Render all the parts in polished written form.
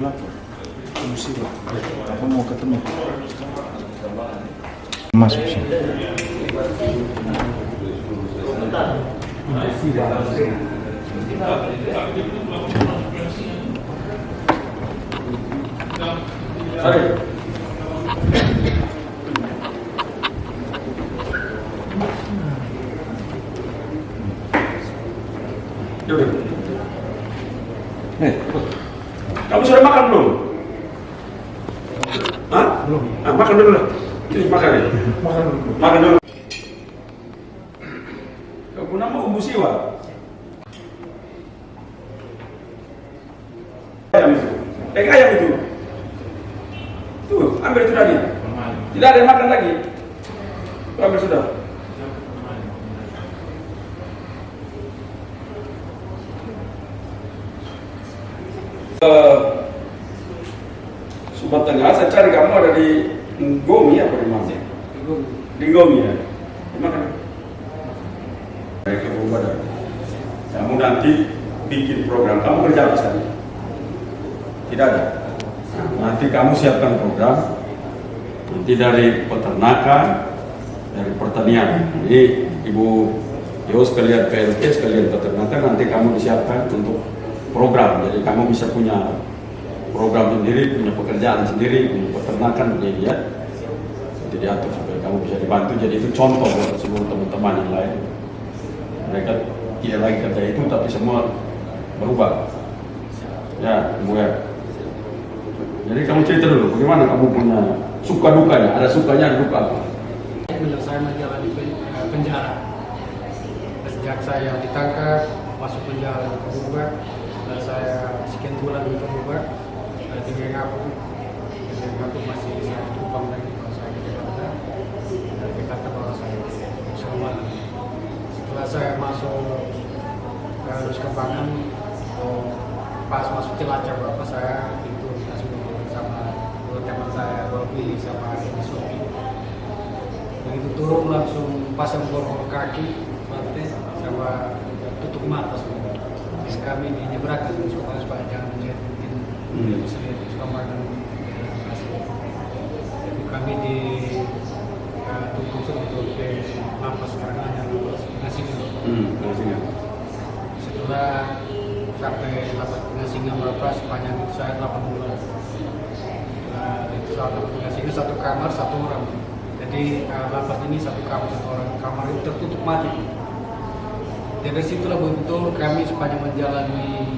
Lapor, musibah. Apa mau ketemu? Masuk sini. Yaudah. Kamu sudah makan belum? Hah? Belum. Ah, makan dulu lah. Ini makan ya. Makan dulu. Kamu nama Umbu Siwa. Ayam itu. Ayam itu. Tuh, ambil itu tadi. Tidak ada yang makan lagi. Ambil sudah. Sumatera Tengah, saya cari kamu ada di Ngomi apa di mana? Di Ngomi ya. Di mana? Baik, kamu badan. Kamu nanti bikin program, kamu kerja apa saja? Tidak ada. Nanti kamu siapkan program. Nanti dari peternakan, dari pertanian. Jadi Ibu Yos sekalian PLT, sekalian peternakan, nanti kamu disiapkan untuk program. Jadi kamu bisa punya program sendiri, punya pekerjaan sendiri, punya peternakan, punya jadi diatur supaya kamu bisa dibantu. Jadi itu contoh buat seluruh teman-teman yang lain. Mereka tidak lagi kerja itu, tapi semua berubah. Ya, kemudian. Jadi kamu cerita dulu, bagaimana kamu punya suka dukanya? Ada sukanya, ada duka apa? Saya menjalani penjara. Sejak saya ditangkap, masuk penjara berubah. Saya sekian bulan berubah. Di Ngapu masih saya tumpang lagi kalau saya ke Jakarta. Dari Jakarta baru saya sama. Setelah saya masuk harus ke Bangan, pas masuk Cilacap bapak saya itu dikasih sama dua teman saya, Robi sama Sofi. Begitu turun langsung pasang borgol kaki, mati sama tutup mata semua. Terus kami dinyebrangkan supaya jangan melihat bisa lihat suka makan. Jadi kami di tutup sebetulnya ke lapas karenanya lapas Pengasingan. Setelah sampai lapas Pengasingan berapa sepanjang itu saya 8 bulan. Itu lapas Pengasingan satu kamar satu orang. Jadi lapas ini satu kamar satu orang. Kamar itu tertutup mati. Dari situlah betul kami sepanjang menjalani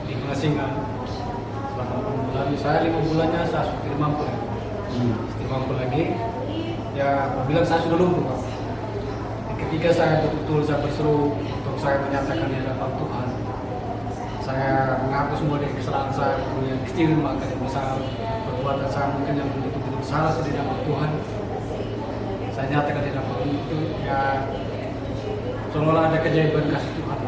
di Pengasingan selama 8 bulan. Saya 5 bulannya saya sudah mampu lagi. Mampu lagi. Ya, bilang saya sudah lumpuh, Pak. Ketika saya betul-betul saya berseru untuk saya menyatakan di hadapan Tuhan, saya mengaku semua dari kesalahan saya, yang kecil maka yang besar, perbuatan saya mungkin yang betul-betul salah di hadapan Tuhan. Saya nyatakan di hadapan itu, ya seolah ada keajaiban kasih Tuhan.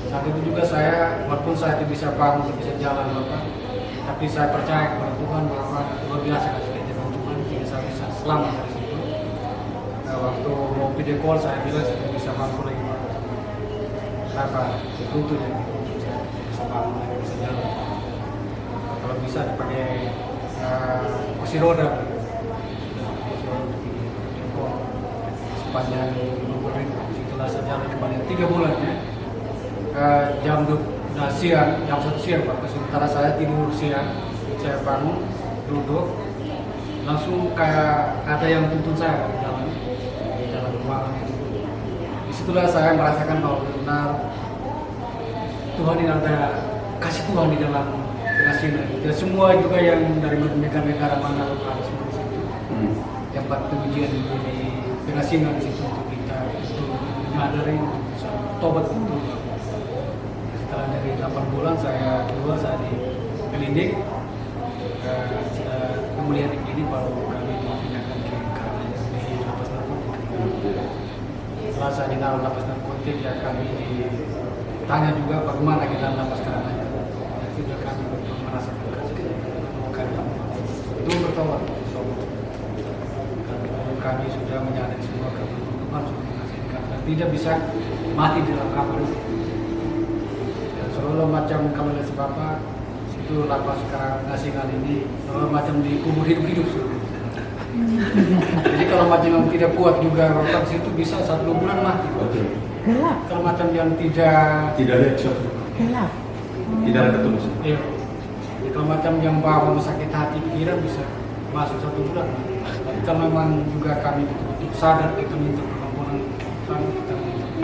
Saat itu juga saya, walaupun saya tidak bisa bangun, tidak bisa jalan, Bapak, tapi saya percaya kepada Tuhan bahwa luar biasa kasih keajaiban Tuhan, sehingga saya bisa selamat dari situ. Waktu mau video call saya bilang saya tidak bisa bangun lagi, Pak. Kenapa? Itu ya, saya bisa bangun lagi, bisa jalan. Kalau bisa dipakai kursi roda. Sepanjang 50 ribu, setelah saya jalan kembali 3 bulan ya. Jam 2 siang, jam 1 siang Pak, sementara saya tidur siang, saya bangun, duduk, langsung kayak ada yang tuntun saya di dalam ruangan itu. Disitulah saya merasakan bahwa benar Tuhan ini ada kasih Tuhan di dalam Pengasingan. Dan semua juga yang dari negara-negara mana ada semua di situ. Tempat pengujian itu di Pengasingan di situ untuk kita itu menyadari untuk tobat itu. Setelah dari 8 bulan saya keluar, saya di klinik, melihat di klinik baru kami dipindahkan ke Karananya di lapas narkotik. Setelah saya di dalam lapas narkotik, ya kami ditanya juga bagaimana di dalam lapas Karananya. Dan sudah kami merasakan kasih itu bertobat. Kami sudah menyadari semua kebutuhan sudah menghasilkan dan tidak bisa mati di dalam kamar itu. Dan seolah macam kalau lihat si Bapak itu lapas sekarang ngasih kali ini macam dikubur hidup-hidup. Jadi kalau macam yang tidak kuat juga Bapak situ bisa 1-2 bulan mati. Gelap. Kalau macam yang tidak ada shot, Gelap. tidak ada ketemu. iya. Jadi kalau macam yang bawa sakit hati pikiran bisa masuk 1 bulan. Tapi kalau memang juga kami betul-betul sadar kita minta pengampunan kami, kita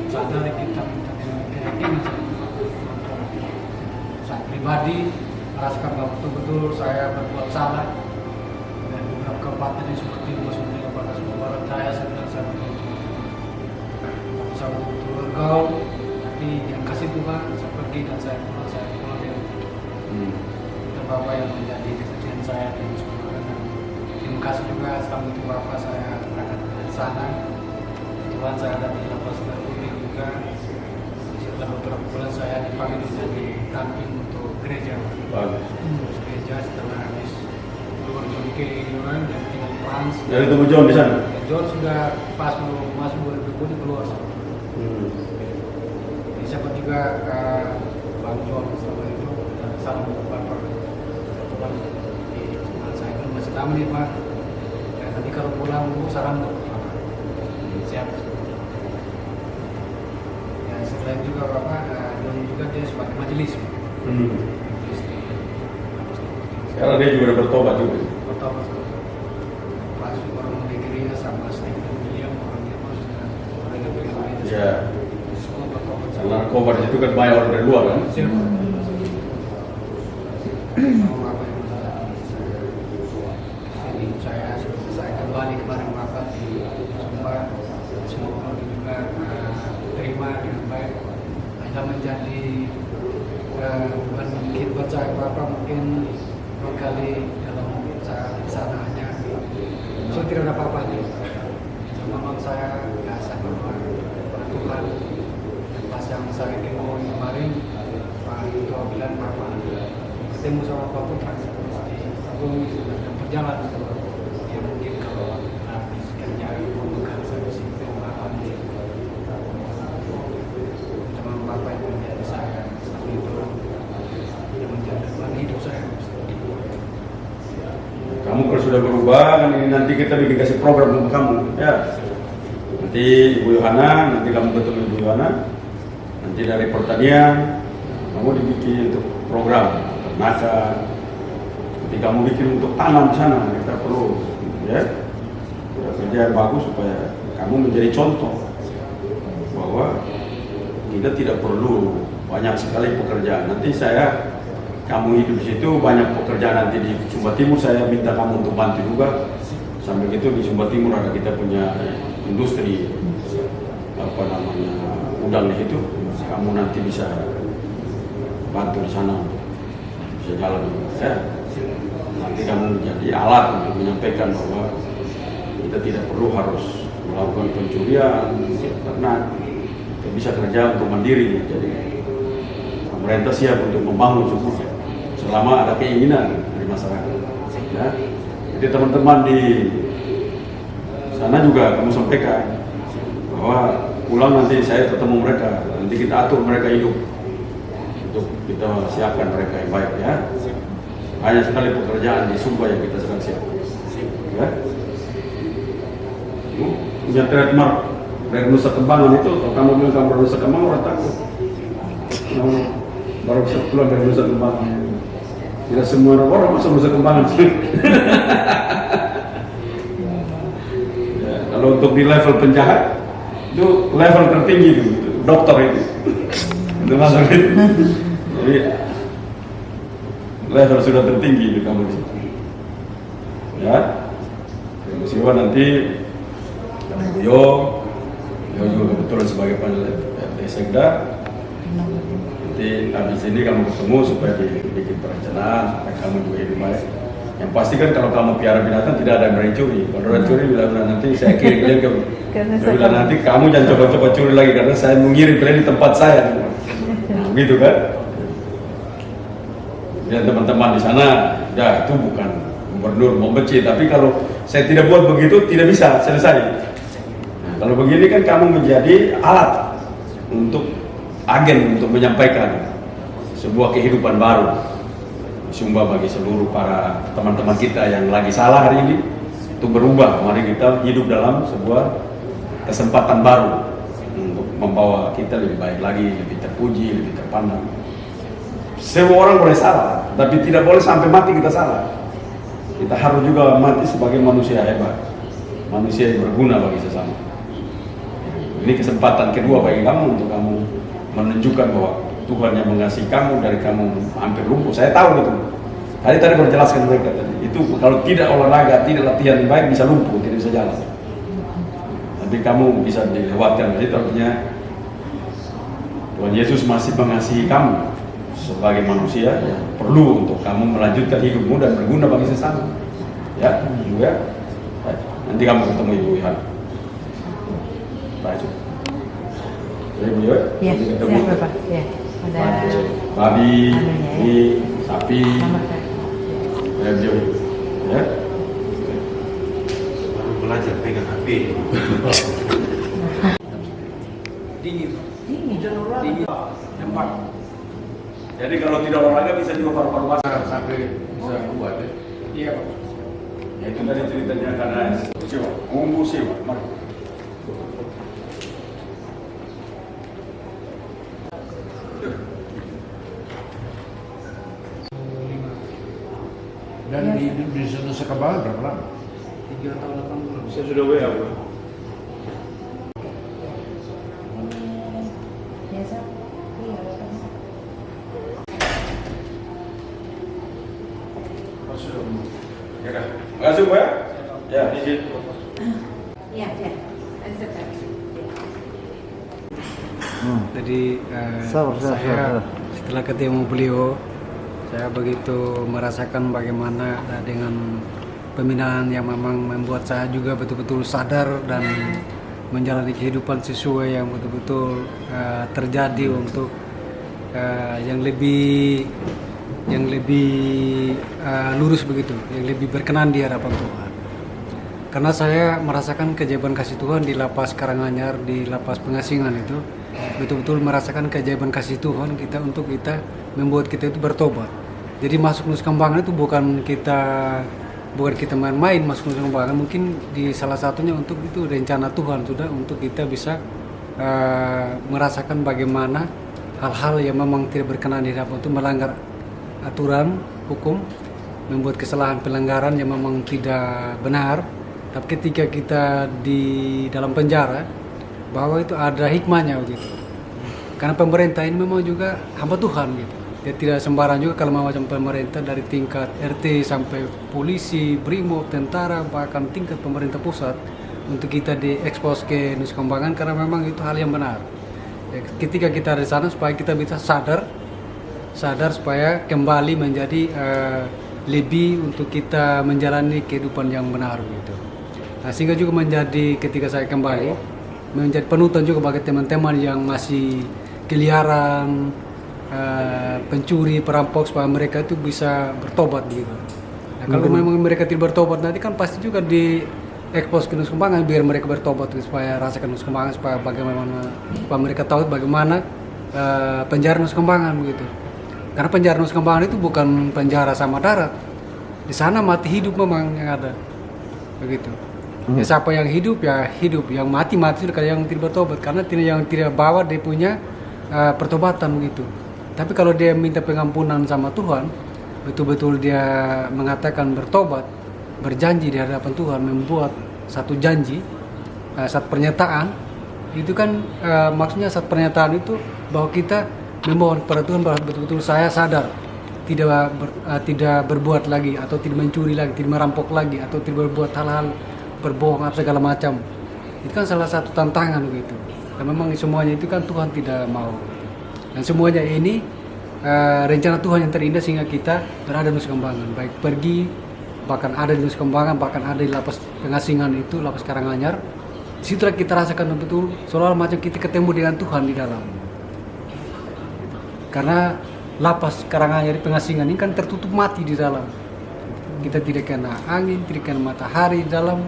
sadar kita minta keyakinan. Saya pribadi merasakan bahwa betul-betul saya berbuat salah dan beberapa kabupaten ini seperti Bosnia kepada Sumatera Barat saya bilang saya betul-betul bergaul, tapi yang kasih Tuhan saya pergi dan saya pulang dengan itu Bapak yang menjadi kesaksian saya dan semua. Terima kasih juga selama itu Bapak saya berangkat dari sana. Tuhan saya ada di lapas Narkoba juga. Setelah beberapa bulan saya dipanggil menjadi tampil untuk gereja. Bagus. Gereja setelah habis keluar John K. Yoran dan tinggal di Frans. Dari tunggu John di sana. John sudah pas mau masuk 2020 keluar. Jadi siapa juga Bang John selama itu salam untuk Bapak. Bapak di saya kan masih lama nih Pak. Dan nanti kalau pulang salam untuk Bapak. Siap. Ya selain juga Bapak, John juga dia sebagai majelis. Sekarang dia juga udah bertobat juga. Bertobat. Pas orang negerinya sama Stephen William orang dia sudah Ya. semua bertobat. Narkoba di situ kan banyak orang dari luar kan. Siap. Mau apa yang saya kembali kepada Bapak di Sumba, semoga juga terima dengan baik. Ada menjadi bukan mungkin buat saya Bapak mungkin berkali dalam sana hanya so tidak ada apa-apa nih. Memang saya biasa berdoa kepada Tuhan. Dan pas yang saya demo kemarin Pak Itu bilang Bapak ketemu sama Pak Putra aku sedang berjalan ya mungkin kalau habis kerja bukan saya situ Bapak mungkin teman Bapak yang menjadi saya selama itu yang menjadi teman hidup saya. Kamu kalau sudah berubah kan ini nanti kita bikin kasih program untuk kamu ya. Nanti Ibu Yohana, nanti kamu ketemu Ibu Yohana. Nanti dari pertanian kamu dibikin untuk program ternakan. Nanti kamu bikin untuk tanam di sana. Kita perlu ya kerja yang bagus supaya kamu menjadi contoh bahwa kita tidak perlu banyak sekali pekerjaan. Nanti kamu hidup di situ banyak pekerjaan nanti di Sumba Timur saya minta kamu untuk bantu juga. Sampai gitu di Sumba Timur ada kita punya industri udang di situ. Kamu nanti bisa bantu di sana bisa jalan ya. Nanti kamu jadi alat untuk menyampaikan bahwa kita tidak perlu harus melakukan pencurian karena kita bisa kerja untuk mandiri. Jadi pemerintah siap untuk membangun semua selama ada keinginan dari masyarakat ya. Jadi teman-teman di sana juga kamu sampaikan bahwa pulang nanti saya ketemu mereka, nanti kita atur mereka hidup untuk kita siapkan mereka yang baik ya. Banyak sekali pekerjaan di Sumba yang kita sedang siap ya. Punya trademark dari Nusa Kembangan itu, kalau kamu bilang kamu dari Nusa Kembangan orang takut. Kamu baru bisa pulang dari Nusa Kembangan. Tidak semua orang masuk Nusa Kembangan sih. Ya, kalau untuk di level penjahat itu level tertinggi itu, dokter itu masuk itu. Jadi level sudah tertinggi itu kamu di situ. Ya, Siwa nanti Yo juga kebetulan sebagai panel Sekda. Nanti habis ini kamu ketemu supaya dibikin perencanaan supaya kamu juga hidup baik. Yang pasti kan kalau kamu piara binatang tidak ada yang berani curi. Kalau orang curi bilang nanti saya kirim kalian ke. Dia bilang nanti kamu jangan coba-coba curi lagi karena saya mengirim kalian di tempat saya. Gitu kan? Dan teman-teman di sana, ya itu bukan gubernur membenci, tapi kalau saya tidak buat begitu tidak bisa selesai. Nah, kalau begini kan kamu menjadi alat untuk agen untuk menyampaikan sebuah kehidupan baru. Sumpah bagi seluruh para teman-teman kita yang lagi salah hari ini untuk berubah. Mari kita hidup dalam sebuah kesempatan baru untuk membawa kita lebih baik lagi, lebih terpuji, lebih terpandang. Semua orang boleh salah, tapi tidak boleh sampai mati kita salah. Kita harus juga mati sebagai manusia hebat, manusia yang berguna bagi sesama. Ini kesempatan kedua bagi kamu untuk kamu menunjukkan bahwa Tuhan yang mengasihi kamu dari kamu hampir lumpuh. Saya tahu itu. Tadi berjelaskan mereka tadi. Itu kalau tidak olahraga, tidak latihan yang baik bisa lumpuh, tidak bisa jalan. Tapi kamu bisa dilewatkan. Itu artinya Tuhan Yesus masih mengasihi kamu sebagai manusia yang perlu untuk kamu melanjutkan hidupmu dan berguna bagi sesama. Ya, juga. Baik. Nanti kamu ketemu Ibu Ihan. Baik. Ibu ya? Iya, siap Bapak. Ya. Ada babi, anunya, ya. ini sapi, ya. Baru belajar pegang HP. Dingin. Dingin. Cepat. Jadi kalau tidak olahraga bisa juga paru-paru basah. Sampai bisa kuat ya. Iya Pak. Ya itu tadi ceritanya karena siwa, umbu siwa. Mari. Dan di Nusa Kambangan berapa lama? 3 tahun 8 bulan. Saya sudah WA, Bro. Biasa. Iya. Ya kan? Makasih, Bu ya. Ya, izin. Iya, iya. Jadi saya setelah ketemu beliau, saya begitu merasakan bagaimana dengan pembinaan yang memang membuat saya juga betul-betul sadar dan menjalani kehidupan sesuai yang betul-betul terjadi untuk yang lebih lurus begitu, yang lebih berkenan di hadapan Tuhan. Karena saya merasakan keajaiban kasih Tuhan di lapas Karanganyar, di lapas pengasingan itu, betul-betul merasakan keajaiban kasih Tuhan kita untuk kita membuat kita itu bertobat. Jadi masuk Nusa Kambangan itu bukan kita main-main masuk Nusa Kambangan, mungkin di salah satunya untuk itu rencana Tuhan sudah untuk kita bisa merasakan bagaimana hal-hal yang memang tidak berkenan di hadapan itu, melanggar aturan hukum, membuat kesalahan pelanggaran yang memang tidak benar. Tapi ketika kita di dalam penjara, bahwa itu ada hikmahnya begitu. Karena pemerintah ini memang juga hamba Tuhan gitu. Dia tidak sembarang juga kalau macam pemerintah dari tingkat RT sampai polisi, brimob, tentara, bahkan tingkat pemerintah pusat untuk kita diekspos ke Nusa Kambangan karena memang itu hal yang benar. Ya, ketika kita di sana supaya kita bisa sadar supaya kembali menjadi lebih untuk kita menjalani kehidupan yang benar gitu. Nah, sehingga juga menjadi ketika saya kembali menjadi penutan juga bagi teman-teman yang masih keliaran, pencuri, perampok, supaya mereka itu bisa bertobat gitu. Nah, kalau memang mereka tidak bertobat nanti kan pasti juga diekspos ke Nusa Kambangan biar mereka bertobat gitu, supaya rasakan Nusa Kambangan, supaya mereka tahu bagaimana penjara Nusa Kambangan begitu. Karena penjara Nusa Kambangan itu bukan penjara sama darat. Di sana mati hidup memang yang ada. Begitu. Ya, siapa yang hidup ya hidup, yang mati sudah, kalau yang tidak bertobat karena yang tidak bawa dia punya pertobatan begitu. Tapi kalau dia minta pengampunan sama Tuhan, betul-betul dia mengatakan bertobat, berjanji di hadapan Tuhan, membuat satu janji, satu pernyataan, itu kan maksudnya satu pernyataan itu bahwa kita memohon kepada Tuhan bahwa betul-betul saya sadar tidak berbuat lagi, atau tidak mencuri lagi, tidak merampok lagi, atau tidak berbuat hal-hal berbohong apa segala macam. Itu kan salah satu tantangan gitu. Dan memang semuanya itu kan Tuhan tidak mau. Dan semuanya ini rencana Tuhan yang terindah sehingga kita berada di Nusa Kambangan, baik pergi, bahkan ada di Nusa Kambangan, bahkan ada di lapas pengasingan itu, lapas Karanganyar. Disitulah kita rasakan betul seolah macam kita ketemu dengan Tuhan di dalam. Karena lapas Karanganyar pengasingan ini kan tertutup mati di dalam. Kita tidak kena angin, tidak kena matahari di dalam.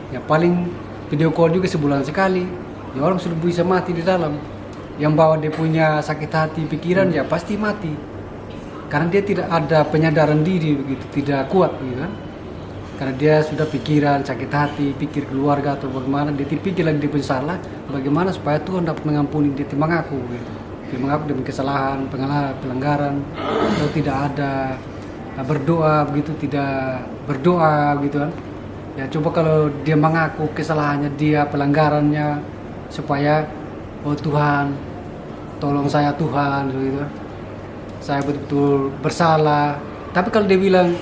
Ya paling video call juga sebulan sekali. Ya orang sudah bisa mati di dalam. Yang bawa dia punya sakit hati, pikiran ya pasti mati. karena dia tidak ada penyadaran diri begitu, tidak kuat gitu kan. Karena dia sudah pikiran sakit hati, pikir keluarga atau bagaimana, dia pikir lagi dia bersalah, bagaimana supaya Tuhan dapat mengampuni dia mengaku gitu. Dia mengaku dengan kesalahan, pelanggaran, atau tidak ada berdoa begitu, tidak berdoa gitu kan. Ya coba kalau dia mengaku kesalahannya dia, pelanggarannya, supaya oh Tuhan, tolong saya Tuhan gitu kan. Saya betul-betul bersalah. Tapi kalau dia bilang,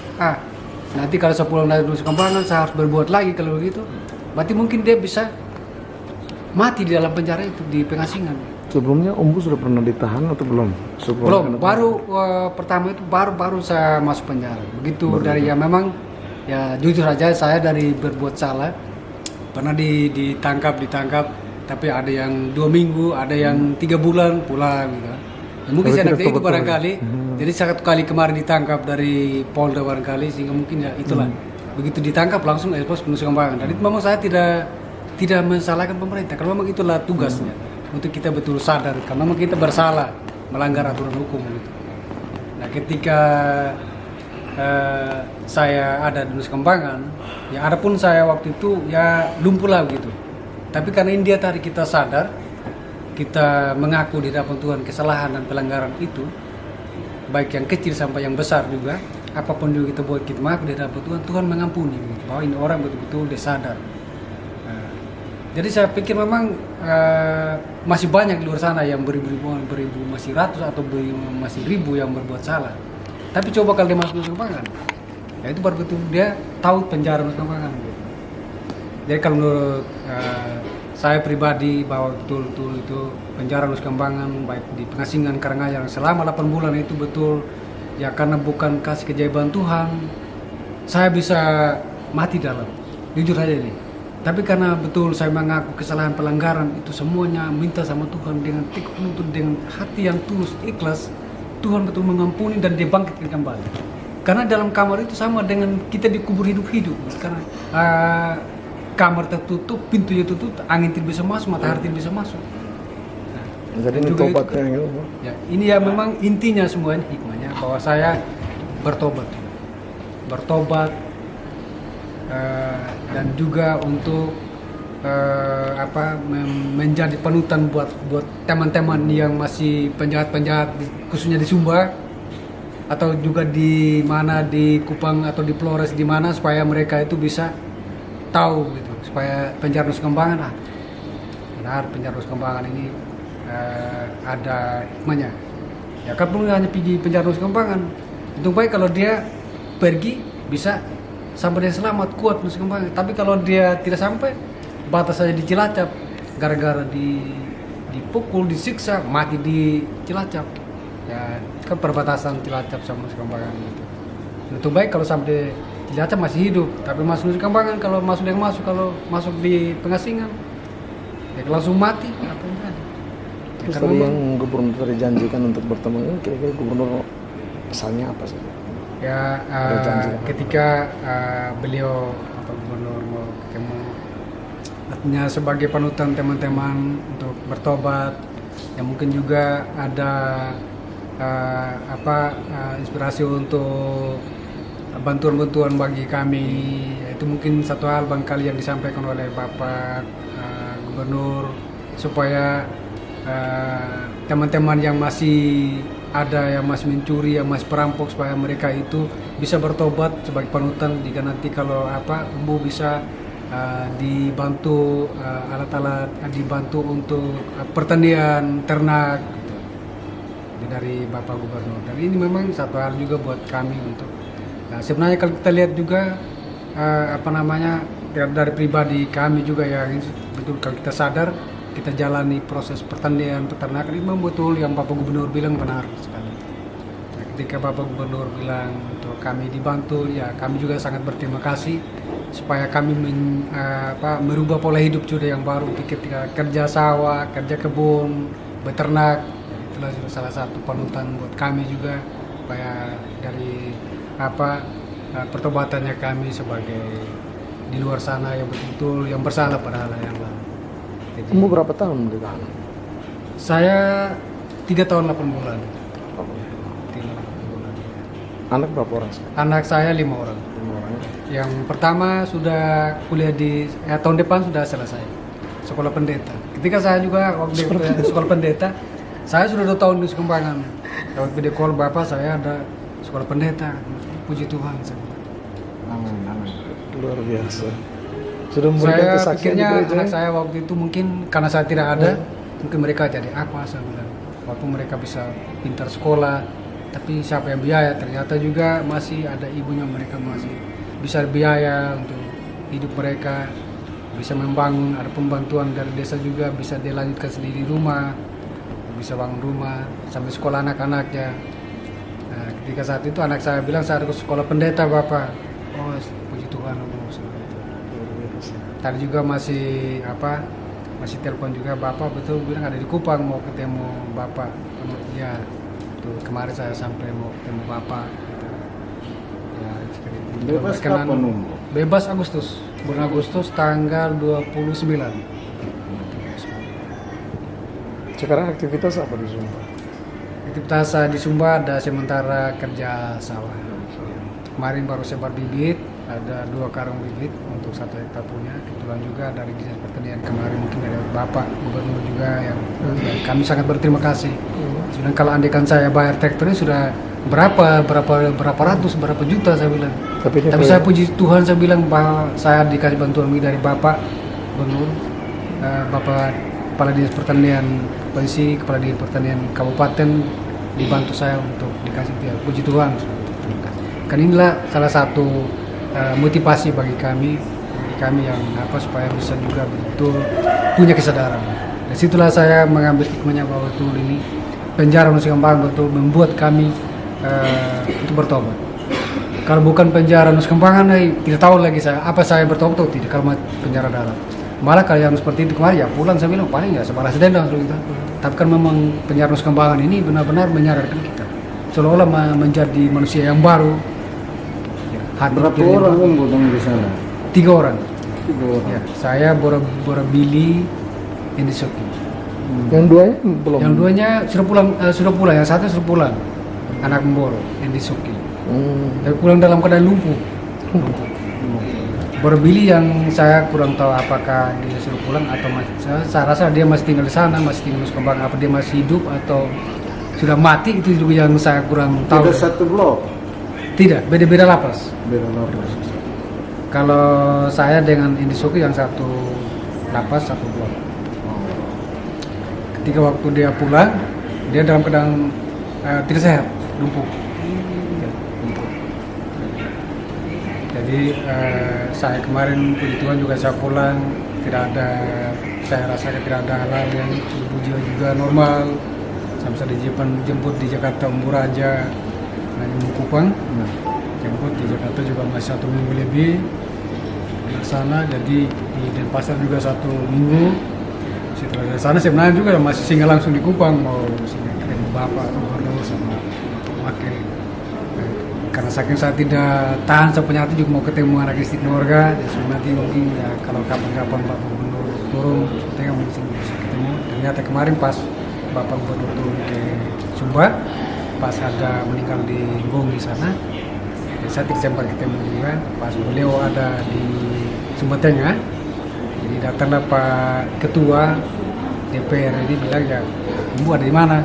nanti kalau saya pulang dari Nusa Kambangan saya harus berbuat lagi kalau begitu, berarti mungkin dia bisa mati di dalam penjara itu, di pengasingan. Sebelumnya Om Bu sudah pernah ditahan atau belum? Belum, baru pertama itu baru saya masuk penjara. Begitu dari ya memang ya jujur saja saya dari berbuat salah pernah ditangkap, tapi ada yang 2 minggu, ada yang 3 bulan pulang gitu. Ya, mungkin saya nanti itu barangkali. Jadi satu kali kemarin ditangkap dari Polda barangkali, sehingga mungkin ya itulah. Begitu ditangkap langsung ekspos ke Nusa Kambangan. Dan itu memang saya tidak mensalahkan pemerintah, karena memang itulah tugasnya untuk kita betul sadar karena memang kita bersalah melanggar aturan hukum gitu. Nah ketika saya ada di Nusa Kambangan, ya adapun saya waktu itu ya lumpuh lah gitu. Tapi karena ini dia tadi kita sadar, kita mengaku di hadapan Tuhan kesalahan dan pelanggaran itu, baik yang kecil sampai yang besar juga, apapun juga kita buat, kita mengaku di hadapan Tuhan, Tuhan mengampuni gitu. Bahwa ini orang betul-betul dia sadar. Jadi saya pikir memang masih banyak di luar sana yang beribu, masih ratus atau masih ribu yang berbuat salah. Tapi coba kalau dia masuk Nusa Kambangan, ya itu baru betul dia tahu penjara Nusa Kambangan. Gitu. Jadi kalau menurut saya pribadi bahwa betul-betul itu penjara Nusa Kambangan baik di pengasingan Karanganyar selama 8 bulan itu betul ya karena bukan kasih keajaiban Tuhan, saya bisa mati dalam. Jujur saja ini. Tapi karena betul saya mengaku kesalahan pelanggaran itu semuanya minta sama Tuhan dengan tekun penuntut dengan hati yang tulus ikhlas, Tuhan betul mengampuni dan dia bangkitkan kembali. Karena dalam kamar itu sama dengan kita dikubur hidup-hidup. Karena kamar tertutup, pintunya tertutup, angin tidak bisa masuk, matahari tidak bisa masuk. Nah, jadi ini tobatnya gitu. Ya, ini ya memang intinya semuanya hikmahnya bahwa saya bertobat dan juga untuk menjadi panutan buat teman-teman yang masih penjahat-penjahat khususnya di Sumba atau juga di mana di Kupang atau di Flores di mana supaya mereka itu bisa tahu gitu, supaya penjara Nusa Kambangan benar penjara Nusa Kambangan ini ada hikmahnya. Ya kan perlu hanya pergi penjara Nusa Kambangan. Itu baik kalau dia pergi bisa sampai dia selamat kuat Nusa Kambangan. Tapi kalau dia tidak sampai batas saja di Cilacap, gara-gara dipukul, disiksa, mati di Cilacap. Ya, kan perbatasan Cilacap sama Nusa Kambangan gitu. Itu baik kalau sampai Cilacap masih hidup, tapi masuk Nusa Kambangan kalau masuk di pengasingan, ya langsung mati. Apa yang ada? Terus tadi yang gubernur tadi janjikan untuk bertemu ini, kira-kira gubernur pesannya apa sih? Ya, ketika beliau gubernur mau ketemu, artinya sebagai panutan teman-teman untuk bertobat, ya mungkin juga ada inspirasi untuk bantuan-bantuan bagi kami. Itu mungkin satu hal barangkali yang disampaikan oleh Bapak Gubernur supaya teman-teman yang masih ada yang masih mencuri, yang masih perampok, supaya mereka itu bisa bertobat sebagai panutan. Jika nanti kalau Umbu bisa dibantu alat-alat, dibantu untuk pertanian ternak gitu. Jadi dari Bapak Gubernur. Dan ini memang satu hal juga buat kami untuk sebenarnya kalau kita lihat juga dari pribadi kami juga ya betul kalau kita sadar kita jalani proses pertanian peternakan itu memang betul yang Bapak Gubernur bilang benar sekali. Nah, ketika Bapak Gubernur bilang untuk kami dibantu, ya kami juga sangat berterima kasih supaya kami merubah pola hidup juga yang baru, ketika kerja sawah, kerja kebun, beternak. Itulah juga salah satu panutan buat kami juga supaya dari pertobatannya kami sebagai di luar sana yang betul-betul yang bersalah pada hal yang lalu. Umur berapa tahun ditahan? Saya 3 tahun 8 bulan. 3 tahun 8 bulan. Anak berapa orang? Anak saya 5 orang. 5 orang. Yang pertama sudah kuliah di tahun depan sudah selesai sekolah pendeta. Ketika saya juga waktu sekolah pendeta, saya sudah 2 tahun di Nusa Kambangan. Lewat video call bapak saya ada sekolah pendeta. Puji Tuhan. Amin, amin. Luar biasa. Sudah memberikan Saya kesaksian di pikirnya gereja. anak saya waktu itu mungkin karena saya tidak ada, mungkin mereka jadi apa saya bilang. Walaupun mereka bisa pintar sekolah, tapi siapa yang biaya? Ternyata juga masih ada ibunya, mereka masih bisa biaya untuk hidup mereka, bisa membangun, ada pembantuan dari desa juga, bisa dilanjutkan sendiri rumah, bisa bangun rumah, sampai sekolah anak-anaknya. Nah, ketika saat itu anak saya bilang saya harus sekolah pendeta bapak. Oh puji Tuhan. Tadi juga masih telepon juga bapak, betul bilang ada di Kupang mau ketemu bapak. Ya, tuh kemarin saya sampai mau ketemu bapak. Gitu. Ya, Bebas berkenan- kapan, Om? Bebas Agustus, bulan Agustus tanggal 29. Sekarang aktivitas apa di Sumba? Aktivitas saya di Sumba ada sementara kerja sawah. Kemarin baru sebar bibit, ada 2 karung bibit untuk 1 hektar punya. Kebetulan juga dari dinas pertanian kemarin mungkin dari Bapak Gubernur juga yang kami sangat berterima kasih. Sebenarnya kalau andekan saya bayar traktornya sudah berapa ratus, berapa juta saya bilang. Tapi saya puji Tuhan, saya bilang bahwa saya dikasih bantuan dari Bapak Gubernur, Bapak Kepala Dinas Pertanian Provinsi, Kepala Dinas Pertanian Kabupaten dibantu saya untuk dikasih dia. Puji Tuhan. Kan inilah salah satu motivasi bagi kami yang supaya bisa juga betul punya kesadaran. Dari situlah saya mengambil hikmahnya bahwa betul ini penjara Nusa Kambangan betul membuat kami untuk bertobat. Kalau bukan penjara Nusa Kambangan, tidak tahu lagi saya bertobat atau tidak kalau penjara dalam. Malah kalau yang seperti itu kemarin ya pulang saya bilang paling ya sebalas dendam gitu. Tapi kan memang penjara Nusa Kambangan ini benar-benar menyadarkan kita seolah-olah menjadi manusia yang baru. Berapa orang Om Bodong di sana? 3 orang. 3 orang. Ya, saya Bora Billy Indisoki. Yang 2-nya belum? Yang 2-nya sudah pulang, yang 1 sudah pulang. Anak Mboro Indisoki. Tapi pulang dalam keadaan lumpuh. Bora Billy yang saya kurang tahu apakah dia sudah pulang atau masih. Saya rasa dia masih tinggal di sana, masih tinggal di Nusa Kambangan. Apa dia masih hidup atau sudah mati, itu juga yang saya kurang tahu. Tidak satu blok. Tidak, beda-beda lapas. Beda lapas. Kalau saya dengan Indisoki yang 1 lapas 1 blok. Ketika waktu dia pulang, dia dalam keadaan tidak sehat, lumpuh. Jadi saya kemarin puji Tuhan juga saya pulang, saya rasakan tidak ada hal-hal yang tubuh jiwa juga normal. Saya bisa dijemput di Jakarta Umur Raja, di Kupang. Jemput di Jakarta juga masih 1 minggu lebih di sana. Jadi di Denpasar juga 1 minggu. Setelah dari sana sebenarnya juga masih singgah langsung di Kupang, mau singgah ketemu Bapak Gubernur sama Wakil. Karena saking saya tidak tahan sampai hati juga mau ketemu anak istri keluarga. Jadi nanti mungkin ya kalau kapan-kapan Bapak Gubernur turun, saya mungkin bisa ketemu. Ternyata kemarin pas Bapak Gubernur turun ke Sumba, pas ada meninggal di Gong di sana, ya saya tidak sempat ketemu juga. Pas beliau ada di Sumba Tengah, jadi datanglah Pak Ketua DPR ini bilang ya, Ibu ada di mana?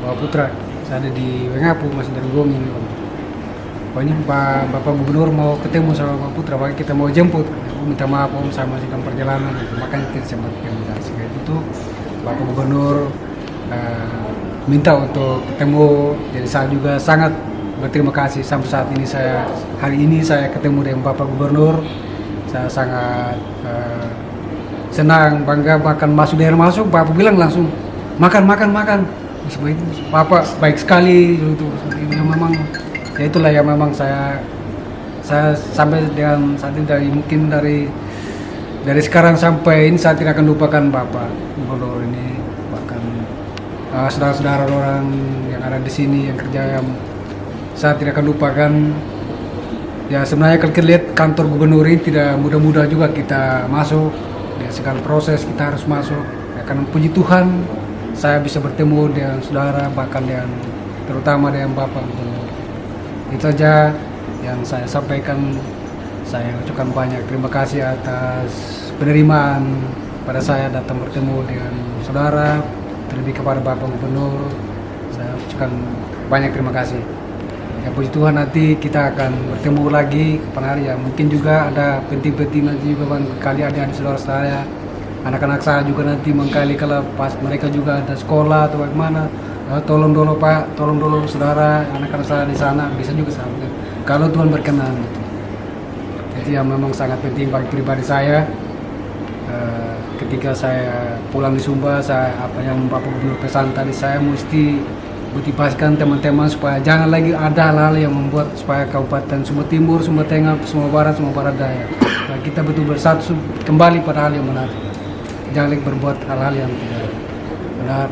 Bapak Putra, saya ada di Wengapu, masih dari Gong ini. Oh ini Bapak Gubernur mau ketemu sama Bapak Putra, makanya kita mau jemput. Minta maaf Om, saya masih dalam perjalanan, makanya tidak sempat ketemu. Sehingga itu Bapak Gubernur minta untuk ketemu. Jadi saya juga sangat berterima kasih sampai saat ini hari ini saya ketemu dengan Bapak Gubernur. Saya sangat senang, bangga, bahkan masuk daerah masuk Bapak bilang langsung makan. Bapak baik sekali itu. Memang ya itulah yang memang saya sampai dengan saat ini mungkin dari sekarang sampai ini saya tidak akan lupakan Bapak Gubernur ini, bahkan saudara-saudara orang yang ada di sini yang kerja yang saya tidak akan lupakan. Ya sebenarnya kalau kita lihat kantor gubernur ini tidak mudah-mudah juga kita masuk, ya segala proses kita harus masuk. Ya, karena puji Tuhan saya bisa bertemu dengan saudara, bahkan dengan terutama dengan Bapak Gubernur. Itu saja yang saya sampaikan. Saya ucapkan banyak terima kasih atas penerimaan pada saya datang bertemu dengan saudara, terlebih kepada Bapak Gubernur. Saya ucapkan banyak terima kasih. Ya puji Tuhan, nanti kita akan bertemu lagi kapan hari ya. Mungkin juga ada penting-penting nanti juga kali adik-adik saudara saya, anak-anak saya juga nanti mengkali kalau pas mereka juga ada sekolah atau bagaimana. Tolong dulu Pak, tolong dulu saudara, anak-anak saya di sana bisa juga sampai kalau Tuhan berkenan. Itu yang memang sangat penting bagi pribadi saya. Ketika saya pulang di Sumba, apa yang Bapak Gubernur pesan tadi, saya mesti motivasikan teman-teman supaya jangan lagi ada hal-hal yang membuat supaya Kabupaten Sumba Timur, Sumba Tengah, Sumba Barat, Sumba Barat Daya, kita betul bersatu kembali pada hal yang benar. Jangan lagi berbuat hal-hal yang tidak benar,